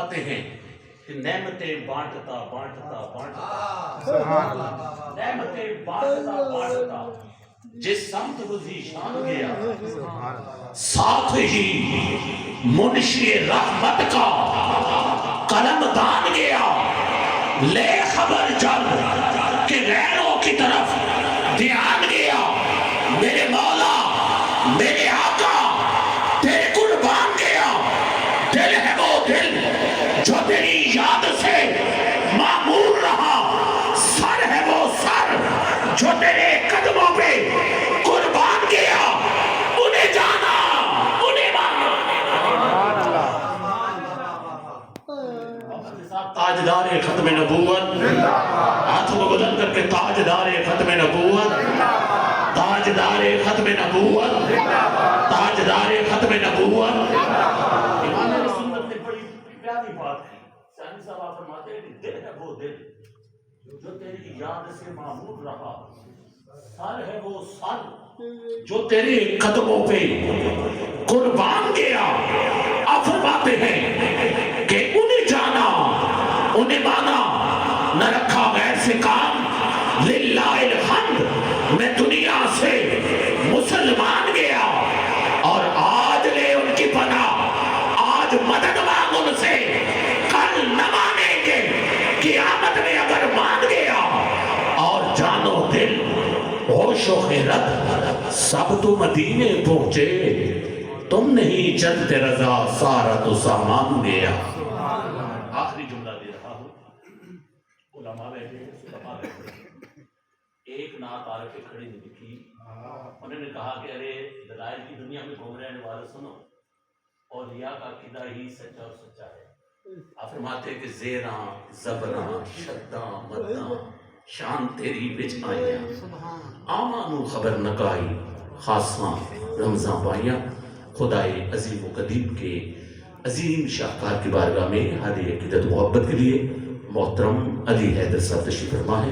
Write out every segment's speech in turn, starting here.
فرماتے ہیں کہ نعمتیں بانٹتا بانٹتا بانٹتا نعمتیں بانٹتا بانٹتا جس سمت وہ ذیشان گیا ساتھ ہی منشی رحمت کا قلم دان گیا لے خبر جب کہ غیروں کی طرف دھیان گیا میرے مولا میرے آقا تیرے قربان گیا دل ہے وہ دل جو تیری یاد سے معمور رہا سر ہے وہ سر جو تیرے قدموں پہ قربان گیا انہیں جانا انہیں مانا تاجدار ختم نبوت ہاتھوں کو بلند کر کے تاجدار ختم نبوت تاجدار ختم نبوت تاجدار ختم نبوت امام علیہ سنت نے بڑی پیاری بات کی سانی صاحب فرماتے ہیں کہ دل ہے وہ دل جو تیری یاد سے معمور رہا سر ہے وہ سر جو تیرے قدموں پہ قربان گیا آپ فرماتے ہیں کہ انہیں جانا انہیں مانا نہ رکھا غیر سے کام للہ الحمد میں دنیا سے مسلمان گیا اور آج لے ان کی پناہ آج مدد مانگ ان سے کل نہ مانیں گے قیامت میں اگر مان گیا اور جانو دل ہوش و خیرت سب تو مدینے پہنچے تم نہیں چلتے رضا سارا تو سامان گیا آخری جملہ دے رہا ہوں علماء بیٹھے ایک نعت عارف کھڑی نے لکھی انہوں نے کہا کہ ارے دلائل کی دنیا میں گھوم رہنے والے سنو اولیاء کا عقیدہ ہی سچا اور سچا ہے آپ فرماتے کہ زیراں زبراں شداں مداں شان تیری وچ آئیاں آمانو خبر نکائی خاصاں رمضاں پائیاں خدائے عظیم و قدیم کے عظیم شاہکار کی بارگاہ میں ہادی عقیدت محبت کے لیے محترم علی حیدر صاحب تشریف فرما ہے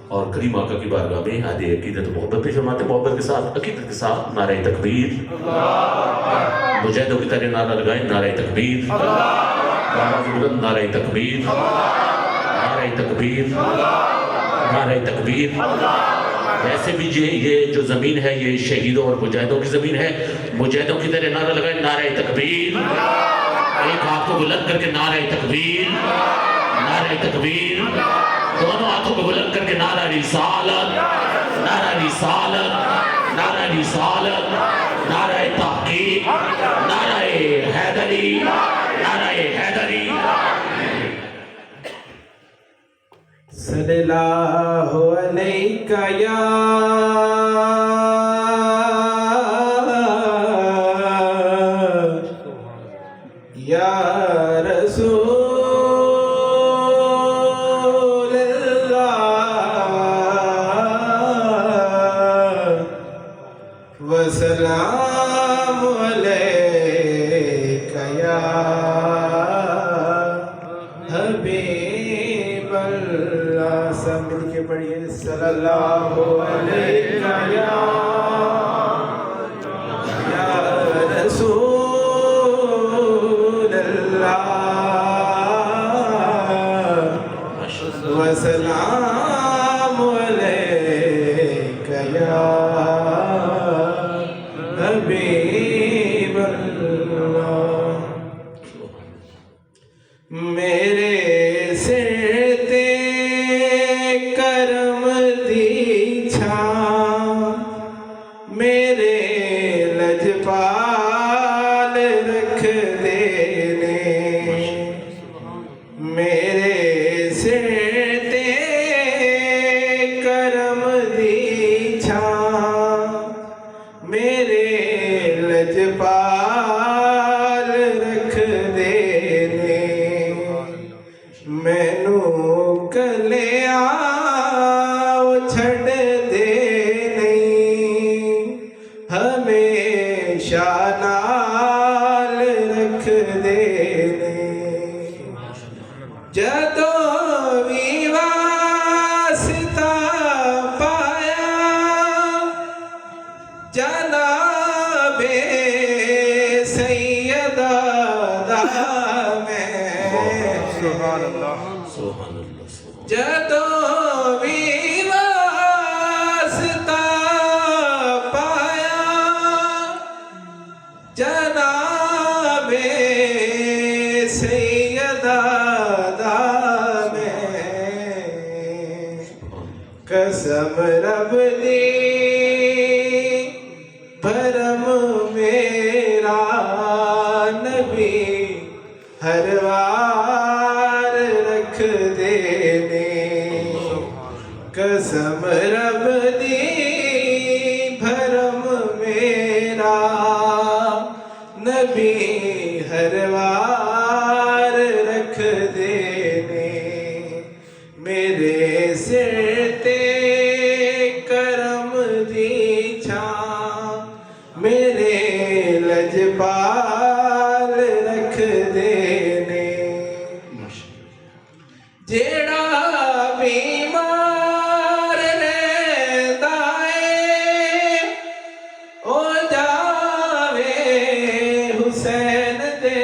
اور کریم آقا کی بارگاہ میں ہادی عقیدت محبت پیش فرماتے محبت کے ساتھ عقیدت کے ساتھ نعرہ تکبیر مجاہدوں کی طرح نعرہ لگائیں نعرہ تکبیر نعرہ تکبیر نعرہ تکبیر نعرہ تکبیر ویسے بھی یہ جو زمین ہے یہ شہیدوں اور مجاہدوں کی زمین ہے مجاہدوں کی طرح نعرہ لگائیں نعرہ تکبیر ایک ہاتھ کو بلند کر کے نعرہ تکبیر نعرہ تکبیر دونوں ہاتھوں کو بلند کر کے نعرہ رسالت نعرہ رسالت نعرہ رسالت نعرہ تحقیق نعرہ حیدری نعرہ حیدری صلی اللہ علیہ یا رسول اللہ وسلام علیکہ یا حبیب اللہ سب مل کے پڑھیے صلی اللہ علیہ یا رسول اللہ وسلام علیکہ یا حبیب اللہ میرے سے تے کرم دی چھاں میرے لجپال رکھ دینے میرے سے تے کرم دی چھاں میرے لجپال رکھ دینے مینو کلیا چھڑ دے نہیں ہمیشہ نال رکھ دے نہیں جدو بھی واسطہ پایا جناب سیدہ دا میں سبحان اللہ سبحان اللہ سبحان جدوں بھی واسطہ پایا جناب سیدہ دا میں قسم رب دی بھرم میرا نبی ہر وار رکھ دینے قسم رب دی بھرم میرا نبی ہر وار رکھ دینے میرے سر تے کرم دی چھاں میرے لجپال رکھ دینے جیڑا بیمار رہندا اے او جاوے حسین دے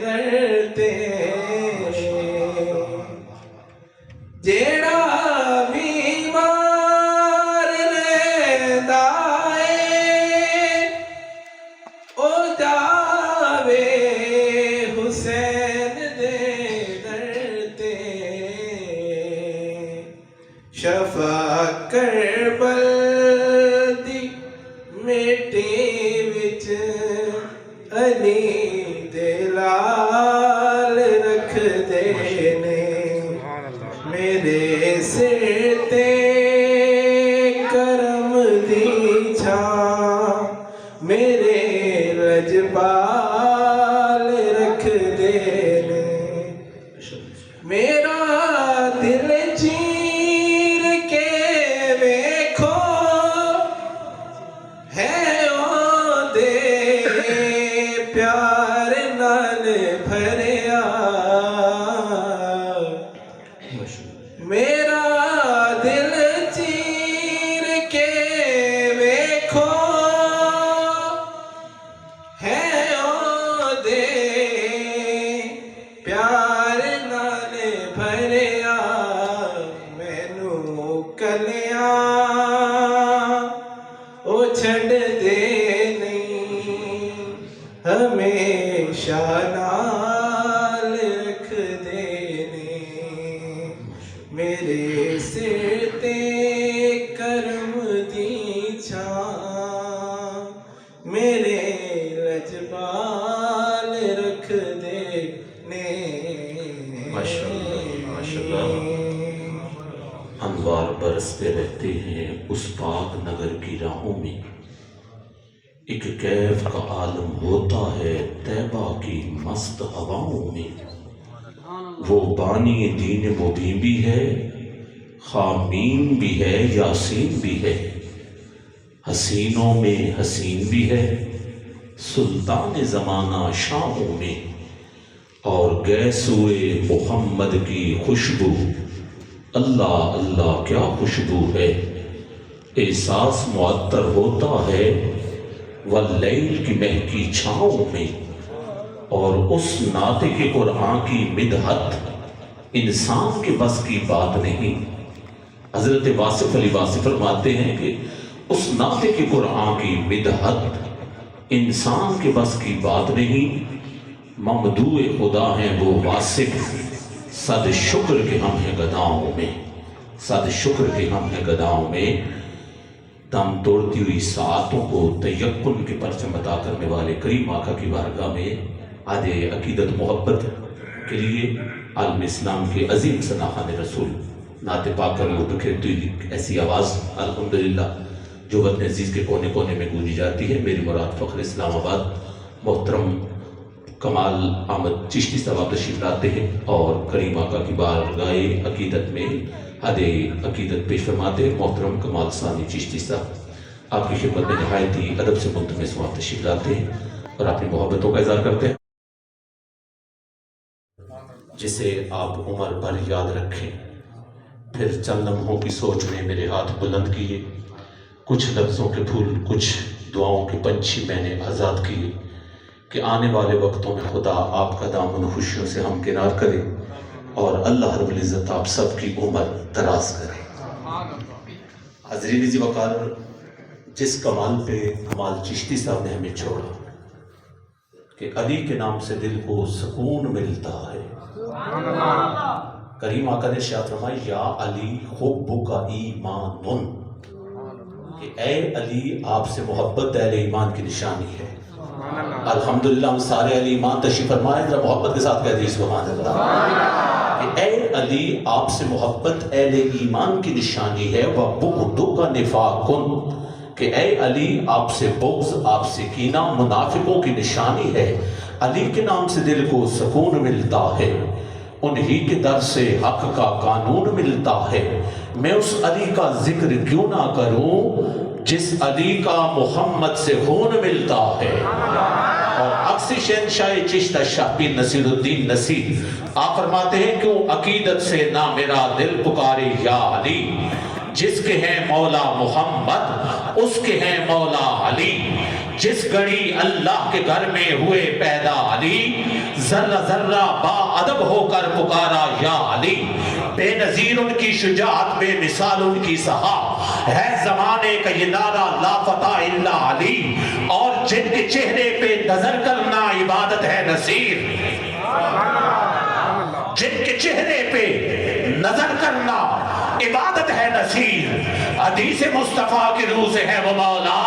در تے جیڑا بیمار رہندا اے او جاوے حسین دے در تے شفا کربل دی مٹی وچ علی دے لال رکھ دینے میرے سر تے کرم دی چھاں میرے لجپال رکھ دینے میرا دل چیر کے ویکھو ہے او دے پیار نال بھریا میرا دل چیر کے ویکھو ہے او دے پیار نال بھریا مینوں کلیاں او چھڈ دے نہیں ہمیشہ نال رکھ دینے میرے سر تے کرم دی چھاں میرے لجپال رکھ دینے ماشاءاللہ ماشاءاللہ انوار برستے رہتے ہیں اس پاک نگر کی راہوں میں ایک کیف کا عالم ہوتا ہے طیبہ کی مست ہواؤں میں وہ بانی دین مبین بھی ہے خامین بھی ہے یاسین بھی ہے حسینوں میں حسین بھی ہے سلطان زمانہ شاہوں میں اور گیسوئے محمد کی خوشبو اللہ اللہ کیا خوشبو ہے احساس معطر ہوتا ہے واللیل کی مہکی چھاؤں میں اور اس ناطق قرآن کی مدحت انسان کے بس کی بات نہیں حضرت واصف علی واصف فرماتے ہیں کہ اس ناطق قرآن کی مدحت انسان کے بس کی بات نہیں ممدوع خدا ہیں وہ واصف صد شکر کے ہم ہیں گداؤں میں صد شکر کے ہم ہیں گداؤں میں دم توڑتی ہوئی ساعتوں کو تیقن کے پرچم عطا کرنے والے کریم آقا کی بارگاہ میں آج عقیدت محبت کے لیے عالم اسلام کے عظیم سناخان رسول نعت پاک کا وہ بکھیرتی ہوئی ایسی آواز الحمدللہ جو وطن عزیز کے کونے کونے میں گونجی جاتی ہے میری مراد فخر اسلام آباد محترم کمال احمد چشتی صاحب تشریف لاتے ہیں اور کریم آقا کی بارگاہ عقیدت میں حد عقیدت پیش فرماتے ہیں محترم کمال ثانی چشتی صاحب آپ کی خدمت میں نہایت ہی ادب سے ملتمس وہاں تشریف لاتے ہیں اور اپنی محبتوں کا اظہار کرتے ہیں جسے آپ عمر بھر یاد رکھیں پھر چند لمحوں کی سوچ میں میرے ہاتھ بلند کیے کچھ لفظوں کے پھول کچھ دعاؤں کے پنچھی میں نے آزاد کیے کہ آنے والے وقتوں میں خدا آپ کا دامن خوشیوں سے ہمکنار کرے اور اللہ رب العزت آپ سب کی عمر دراز کرے۔ حضرین وقار، جس کمال پہ کمال چشتی صاحب نے ہمیں چھوڑا کہ علی کے نام سے دل کو سکون ملتا ہے، کریم آقا نے ارشاد فرمایا یا علی حبک ایمان، کہ اے علی آپ سے محبت اہل ایمان کی نشانی ہے۔ الحمدللہ ہم سارے اہل ایمان تشریف فرمائے، ذرا محبت کے ساتھ کہہ دیجیے سبحان اللہ، کہ اے علی آپ سے محبت اہل ایمان کی نشانی ہے، وَبُغْضُکَ نِفَاقٌ، کہ اے علی آپ سے بغض، آپ سے کینہ منافقوں کی نشانی ہے۔ علی کے نام سے دل کو سکون ملتا ہے، انہی کے در سے حق کا قانون ملتا ہے۔ میں اس علی کا ذکر کیوں نہ کروں جس علی کا محمد سے خون ملتا ہے۔ اور عکس شہنشاہ چشتہ شاہ پیر نصیر الدین نصیر آپ فرماتے ہیں کیوں عقیدت سے نہ میرا دل پکارے یا علی، جس کے ہیں مولا محمد اس کے ہیں مولا علی، جس گھڑی اللہ کے گھر میں ہوئے پیدا علی، ذرہ ذرہ با ادب ہو کر پکارا یا علی، بے نظیر ان کی شجاعت، بے مثال ان کی سہا، ہے زمانے کا یہ نعرہ لا فتح الا علی، اور جن کے چہرے پہ نظر کرنا عبادت ہے نصیر، جن کے چہرے پہ نظر کرنا عبادت ہے نصیر، حدیث مصطفیٰ کی روح سے ہے وہ مولا،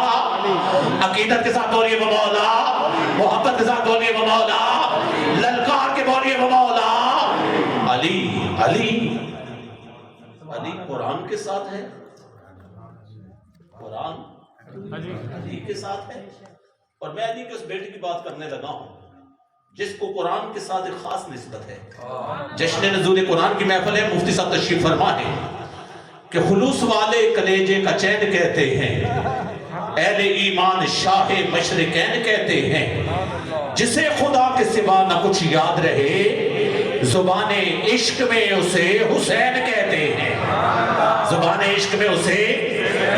عقیدت کے ساتھ بولیے وہ مولا، محبت کے ساتھ بولیے وہ مولا، للکار کے بولیے وہ مولا۔ علی علی علی قرآن کے ساتھ ہے، قرآن علی کے ساتھ ہے، اور میں علی کے اس بیٹے کی بات کرنے لگا ہوں جس کو قرآن کے ساتھ ایک خاص نسبت ہے۔ جشن نزول قرآن کی محفل ہے، مفتی صاحب تشریف فرما ہے کہ خلوص والے کلیجے کا چین کہتے ہیں، اہل ایمان شاہ مشرقین کہتے ہیں، جسے خدا کے سوا نہ کچھ یاد رہے زبان عشق میں اسے حسین کہتے ہیں، زبان عشق میں اسے،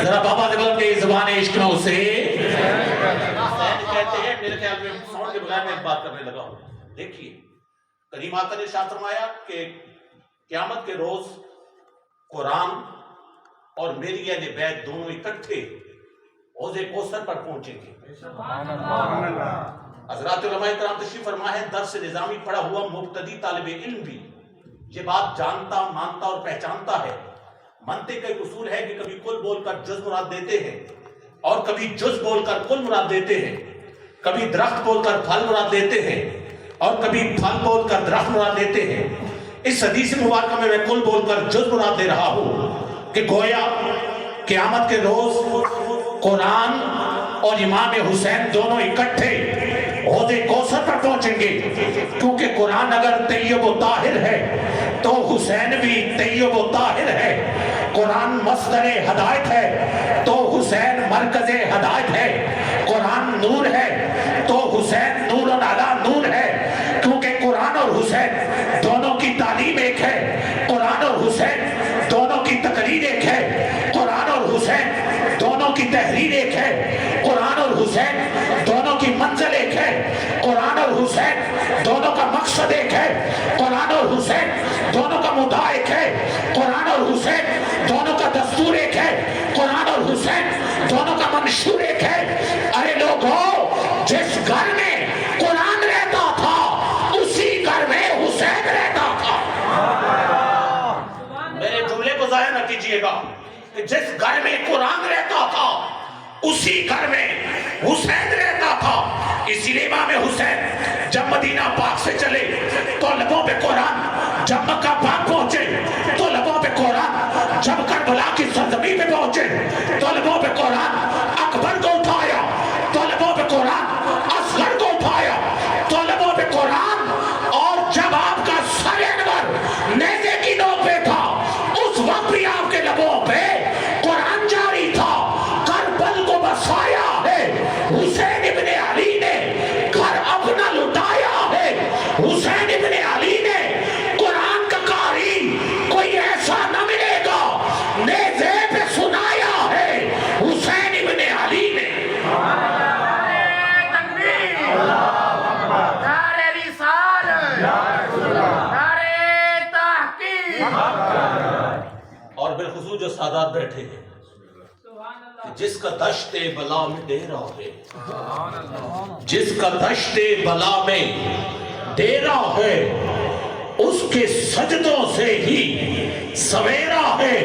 ذرا بابا سے بول کے زبان عشق میں اسے حسین کہتے ہیں۔ میرے خیال میں ساؤنڈ کے بغیر میں ایک بات کرنے لگا ہوں، دیکھیے کریم آقا نے ارشاد فرمایا کہ قیامت کے روز قرآن اور میری اہل بیت دونوں اکٹھے حوض کوثر پر پہنچیں گے۔ حضرات علماء کرام تشریف فرما ہے، درس نظامی پڑھا ہوا مبتدی طالب علم بھی یہ بات جانتا، مانتا اور پہچانتا ہے۔ منطق کا ایک اصول ہے کہ کبھی کل بول کر جز مراد دیتے ہیں اور کبھی جز بول کر کل مراد دیتے ہیں، کبھی درخت بول کر پھل مراد دیتے ہیں اور کبھی پھل بول کر درخت مراد دیتے ہیں۔ اس حدیث مبارکہ میں کل بول کر جز مراد دے رہا ہوں کہ گویا قیامت کے روز قرآن اور امام حسین دونوں اکٹھے حوض کوثر پر پہنچیں گے، کیونکہ قرآن اگر طیب و طاہر ہے تو حسین بھی طیب و طاہر ہے، قرآن مصدر ہدایت ہے تو حسین مرکز ہدایت ہے، قرآن نور ہے تو حسین نور علی نور ہے، کیونکہ قرآن اور حسین دونوں کی تعلیم ایک ہے، قرآن اور حسین دونوں کی تقریر ایک ہے، قرآن اور حسین دونوں کی تحریر ایک ہے، قرآن اور حسین دونوں کی منزل ایک ہے، قرآن اور حسین دونوں کا مقصد ایک ہے، قرآن اور حسین دونوں کا مدعا ایک ہے، قرآن اور حسین دونوں کا دستور ایک ہے، قرآن اور حسین دونوں کا منشور ایک ہے۔ ارے لوگوں، جس گھر میں قرآن رہتا تھا اسی گھر میں حسین رہتا تھا۔ میرے جملے کو ضائع نہ کیجئے گا کہ جس گھر میں قرآن رہتا تھا اسی گھر میں حسین رہتا تھا۔ اسی لیے امام حسین جب مدینہ پاک سے چلے تو لبوں پہ قرآن، جب مکہ پاک پہنچے تو لبوں پہ قرآن، جب کربلا کی سرزمین پہ پہنچے تو لبوں پہ قرآن، اکبر کو اٹھایا تو لبوں پہ قرآن، اصغر کو اٹھایا تو لبوں پہ قرآن، اور جب آپ کا سر انور نیزے کی نوک پہ تھا اس وقت بھی آپ کے لبوں پہ قرآن جاری تھا۔ کربل کو بسایا ہے حسین ابن علی نے، گھر اپنا لٹایا ہے حسین ابن علی نے۔ قرآن کا قاری کوئی ایسا نہ ملے سادات بیٹھے ہیں کہ جس کا دشت بلا میں ڈیرا ہے، جس کا دشت بلا میں ڈیرا ہے، اس کے سجدوں سے ہی سویرا ہے،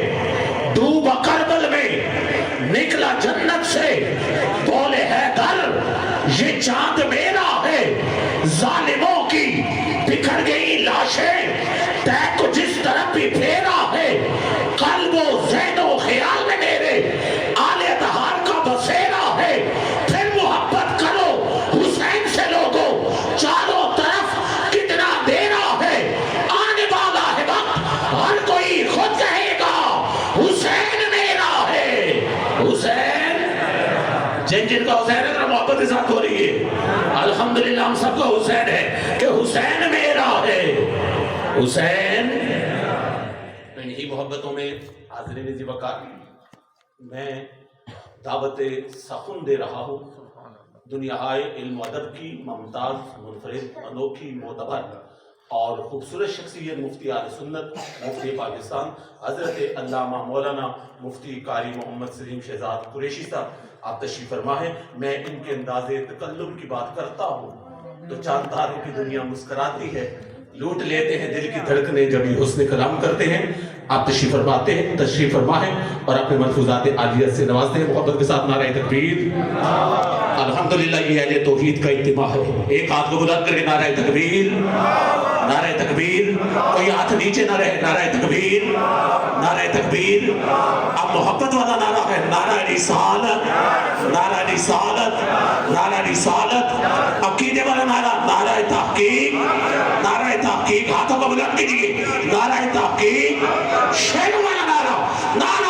ڈوبا کربل میں نکلا جنت سے، بولے حیدر یہ چاند میرا ہے، ظالموں کی بکھر گئی لاشیں، تے کو جس طرف بھی پھیرا ہے، قلب و ذہن و خیال میں میرے آل اطہار کا بسیرا ہے، پھر محبت کرو حسین سے لوگوں، چاروں طرف کتنا دیرا ہے، آنے والا ہے وقت ہر کوئی خود کہے گا حسین میرا ہے، حسین جن کا حسین ہے ذرا محبت کے ساتھ ہو رہی ہے، الحمدللہ ہم سب کا حسین ہے کہ حسین میرا ہے، حسین۔ انہی محبتوں میں حاضرین ذی وقار میں دعوت سخن دے رہا ہوں، دنیا علم و ادب کی ممتاز، منفرد، انوکھی، معتبر اور خوبصورت شخصیت مفتی اہل سنت، مفتی پاکستان حضرت علامہ مولانا مفتی قاری محمد سلیم شہزاد قریشی صاحب آپ تشریف فرما ہے۔ میں ان کے انداز تکلم کی بات کرتا ہوں تو چاند تاروں کی دنیا مسکراتی ہے، لوٹ لیتے ہیں دل کی دھڑکنے جب یہ حسن کلام کرتے ہیں۔ آپ تشریف فرماتے ہیں، تشریف فرما ہے اور اپنے ملفوظات عالیت سے نوازتے ہیں۔ محبت کے ساتھ نعرہ تکبیر۔ الحمدللہ یہ اہل توحید کا اجتماع ہے، ایک ہاتھ کو بلند کر کے نعرہ تکبیر، نعرہ تکبیر، کوئی ہاتھ نیچے نہ رہے، نعرہ تکبیر، نعرہ تکبیر۔ اب محبت والا نعرہ ہے، نعرہ رسالت، نعرہ رسالت، نعرہ رسالت۔ عقیدے والا نعرہ، نعرہ تحقیق، نعرہ تحقیق، ہاتھوں کو بلند کیجیے، نعرہ تحقیق۔ شیر والا نعرہ، نعرہ